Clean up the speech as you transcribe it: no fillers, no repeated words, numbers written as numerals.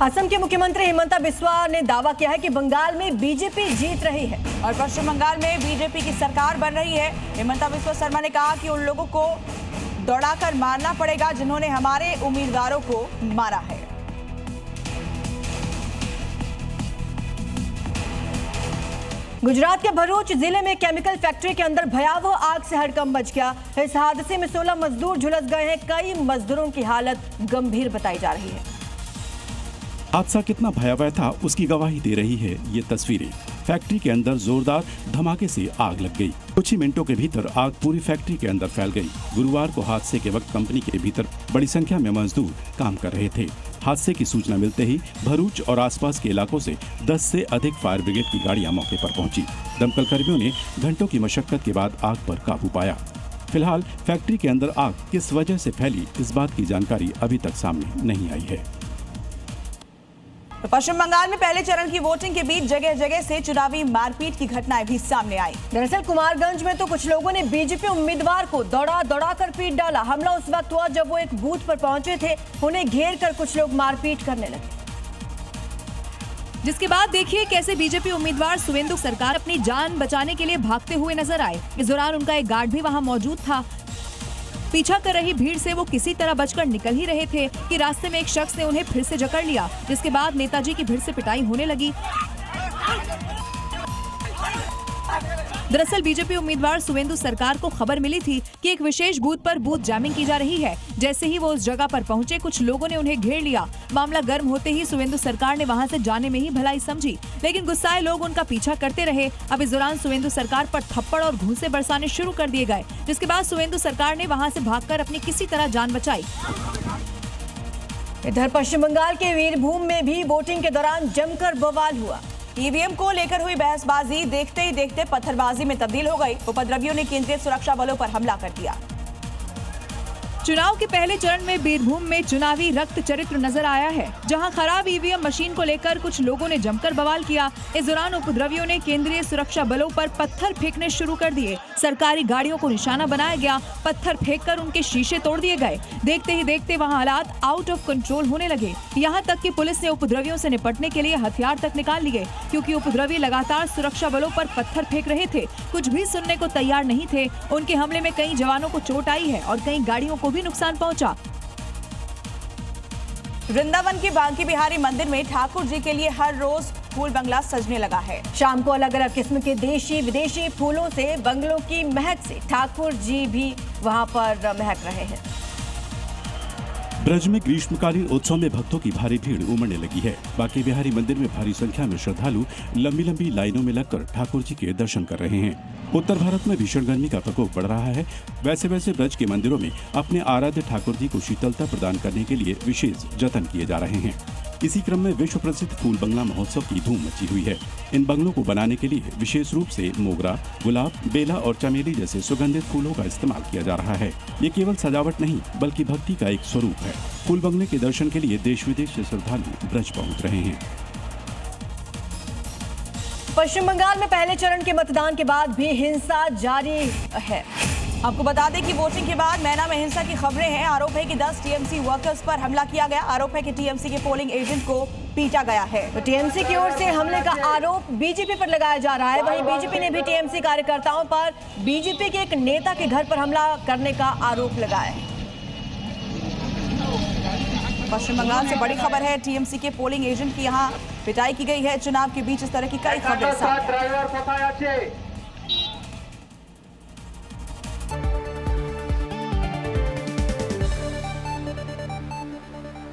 असम के मुख्यमंत्री हिमंता बिस्वा ने दावा किया है कि बंगाल में बीजेपी जीत रही है और पश्चिम बंगाल में बीजेपी की सरकार बन रही है। हिमंता बिस्वा शर्मा ने कहा कि उन लोगों को दौड़ाकर मारना पड़ेगा जिन्होंने हमारे उम्मीदवारों को मारा है। गुजरात के भरूच जिले में केमिकल फैक्ट्री के अंदर भयावह आग से हड़कंप मच गया। इस हादसे में 16 मजदूर झुलस गए हैं। कई मजदूरों की हालत गंभीर बताई जा रही है। हादसा कितना भयावह था उसकी गवाही दे रही है ये तस्वीरें। फैक्ट्री के अंदर जोरदार धमाके से आग लग गई। कुछ ही मिनटों के भीतर आग पूरी फैक्ट्री के अंदर फैल गई। गुरुवार को हादसे के वक्त कंपनी के भीतर बड़ी संख्या में मजदूर काम कर रहे थे। हादसे की सूचना मिलते ही भरूच और आसपास के इलाकों से 10 से अधिक फायर ब्रिगेड की गाड़ियां मौके पर पहुंची। दमकल कर्मियों ने घंटों की मशक्कत के बाद आग पर काबू पाया। फिलहाल फैक्ट्री के अंदर आग किस वजह से फैली इस बात की जानकारी अभी तक सामने नहीं आई है। तो पश्चिम बंगाल में पहले चरण की वोटिंग के बीच जगह जगह से चुनावी मारपीट की घटनाएं भी सामने आई। दरअसल कुमारगंज में तो कुछ लोगों ने बीजेपी उम्मीदवार को दौड़ा कर पीट डाला। हमला उस वक्त हुआ जब वो एक बूथ पर पहुंचे थे। उन्हें घेर कर कुछ लोग मारपीट करने लगे, जिसके बाद देखिए कैसे बीजेपी उम्मीदवार सुवेंदु सरकार अपनी जान बचाने के लिए भागते हुए नजर आए। इस दौरान उनका एक गार्ड भी वहां मौजूद था। पीछा कर रही भीड़ से वो किसी तरह बचकर निकल ही रहे थे कि रास्ते में एक शख्स ने उन्हें फिर से जकड़ लिया, जिसके बाद नेताजी की भीड़ से पिटाई होने लगी। दरअसल बीजेपी उम्मीदवार सुवेंदु सरकार को खबर मिली थी कि एक विशेष बूथ पर बूथ जैमिंग की जा रही है। जैसे ही वो उस जगह पर पहुंचे, कुछ लोगों ने उन्हें घेर लिया। मामला गर्म होते ही सुवेंदु सरकार ने वहां से जाने में ही भलाई समझी, लेकिन गुस्साए लोग उनका पीछा करते रहे। अब इस दौरान सुवेंदु सरकार पर थप्पड़ और घूंसे बरसाने शुरू कर दिए गए, जिसके बाद सुवेंदु सरकार ने वहां से भागकर अपनी किसी तरह जान बचाई। इधर पश्चिम बंगाल के वीरभूम में भी वोटिंग के दौरान जमकर बवाल हुआ। ईवीएम को लेकर हुई बहसबाजी देखते ही देखते पत्थरबाजी में तब्दील हो गई। उपद्रवियों ने केंद्रीय सुरक्षा बलों पर हमला कर दिया। चुनाव के पहले चरण में बीरभूम में चुनावी रक्त चरित्र नजर आया है, जहां खराब ईवीएम मशीन को लेकर कुछ लोगों ने जमकर बवाल किया। इस दौरान उपद्रवियों ने केंद्रीय सुरक्षा बलों पर पत्थर फेंकने शुरू कर दिए। सरकारी गाड़ियों को निशाना बनाया गया, पत्थर फेंककर उनके शीशे तोड़ दिए गए। देखते ही देखते वहां हालात आउट ऑफ कंट्रोल होने लगे। यहाँ तक कि पुलिस ने उपद्रवियों से निपटने के लिए हथियार तक निकाल लिए, क्योंकि उपद्रवी लगातार सुरक्षा बलों पर पत्थर फेंक रहे थे। कुछ भी सुनने को तैयार नहीं थे। उनके हमले में कई जवानों को चोट आई है और कई गाड़ियों को भी नुकसान पहुंचा। वृंदावन के बांकी बिहारी मंदिर में ठाकुर जी के लिए हर रोज फूल बंगला सजने लगा है। शाम को अलग अलग किस्म के देशी विदेशी फूलों से बंगलों की महक से ठाकुर जी भी वहां पर महक रहे हैं। ब्रज में ग्रीष्मकालीन उत्सव में भक्तों की भारी भीड़ उमड़ने लगी है। बांके बिहारी मंदिर में भारी संख्या में श्रद्धालु लंबी लंबी लाइनों में लगकर ठाकुर जी के दर्शन कर रहे हैं। उत्तर भारत में भीषण गर्मी का प्रकोप बढ़ रहा है। वैसे ब्रज के मंदिरों में अपने आराध्य ठाकुर जी को शीतलता प्रदान करने के लिए विशेष जतन किए जा रहे हैं। इसी क्रम में विश्व प्रसिद्ध फूल बंगला महोत्सव की धूम मची हुई है। इन बंगलों को बनाने के लिए विशेष रूप से मोगरा, गुलाब, बेला और चमेली जैसे सुगंधित फूलों का इस्तेमाल किया जा रहा है। ये केवल सजावट नहीं बल्कि भक्ति का एक स्वरूप है। फूल बंगले के दर्शन के लिए देश विदेश से श्रद्धालु ब्रज पहुंच रहे हैं। पश्चिम बंगाल में पहले चरण के मतदान के बाद भी हिंसा जारी है। आपको बता दें कि वोटिंग के बाद मैना में हिंसा की खबरें हैं। आरोप है कि 10 टीएमसी वर्कर्स पर हमला किया गया। आरोप है कि टीएमसी के पोलिंग एजेंट को पीटा गया है। तो टीएमसी की ओर से हमले का आरोप बीजेपी पर लगाया जा रहा है। वहीं बीजेपी ने भी टीएमसी कार्यकर्ताओं पर बीजेपी के एक नेता के घर पर हमला करने का आरोप लगाया है। पश्चिम बंगाल से बड़ी खबर है। टीएमसी के पोलिंग एजेंट की यहां पिटाई की गई है। चुनाव के बीच इस तरह की कई खबरें सामने।